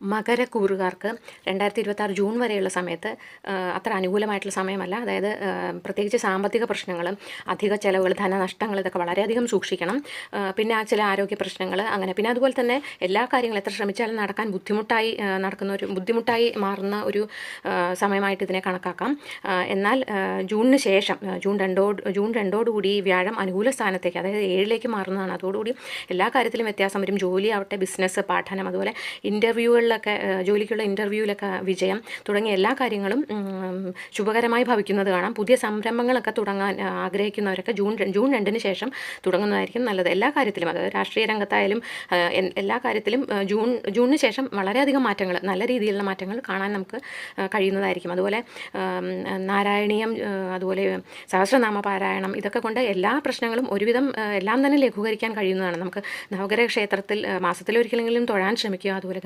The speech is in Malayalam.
മകരക്കൂറുകാർക്ക് 2026 ജൂൺ വരെയുള്ള സമയത്ത് അത്ര അനുകൂലമായിട്ടുള്ള സമയമല്ല. അതായത് പ്രത്യേകിച്ച് സാമ്പത്തിക പ്രശ്നങ്ങൾ, അധിക ചിലവുകൾ, ധനനഷ്ടങ്ങൾ ഇതൊക്കെ വളരെയധികം സൂക്ഷിക്കണം. പിന്നെ ചില ആരോഗ്യ പ്രശ്നങ്ങൾ അങ്ങനെ. പിന്നെ അതുപോലെ തന്നെ എല്ലാ കാര്യങ്ങളും എത്ര ശ്രമിച്ചാലും നടക്കാൻ ബുദ്ധിമുട്ടായി മാറുന്ന ഒരു സമയമായിട്ട് ഇതിനെ കണക്കാക്കാം. എന്നാൽ ജൂണിന് ശേഷം ജൂൺ രണ്ടോടുകൂടി വ്യാഴം അനുകൂല സ്ഥാനത്തേക്ക്, അതായത് 7ലേക്ക് മാറുന്നതാണ്. അതോടുകൂടി എല്ലാ കാര്യത്തിലും വ്യത്യാസം വരും. ജോലി ആവട്ടെ, ബിസിനസ്, പഠനം, അതുപോലെ ജോലിക്കുള്ള ഇൻ്റർവ്യൂവിലൊക്കെ വിജയം തുടങ്ങിയ എല്ലാ കാര്യങ്ങളും ശുഭകരമായി ഭവിക്കുന്നത് കാണാം. പുതിയ സംരംഭങ്ങളൊക്കെ തുടങ്ങാൻ ആഗ്രഹിക്കുന്നവരൊക്കെ ജൂൺ 2-ന് ശേഷം തുടങ്ങുന്നതായിരിക്കും നല്ലത്. എല്ലാ കാര്യത്തിലും, അതായത് രാഷ്ട്രീയ രംഗത്തായാലും എല്ലാ കാര്യത്തിലും ജൂണിന് ശേഷം വളരെയധികം മാറ്റങ്ങൾ, നല്ല രീതിയിലുള്ള മാറ്റങ്ങൾ കാണാൻ നമുക്ക് കഴിയുന്നതായിരിക്കും. അതുപോലെ നാരായണീയം, അതുപോലെ സഹസ്രനാമ പാരായണം, ഇതൊക്കെ കൊണ്ട് എല്ലാ പ്രശ്നങ്ങളും ഒരുവിധം എല്ലാം തന്നെ ലഘൂകരിക്കാൻ കഴിയുന്നതാണ്. നമുക്ക് നവഗ്രഹ ക്ഷേത്രത്തിൽ മാസത്തിലൊരിക്കലെങ്കിലും തൊഴാൻ ശ്രമിക്കുക. അതുപോലെ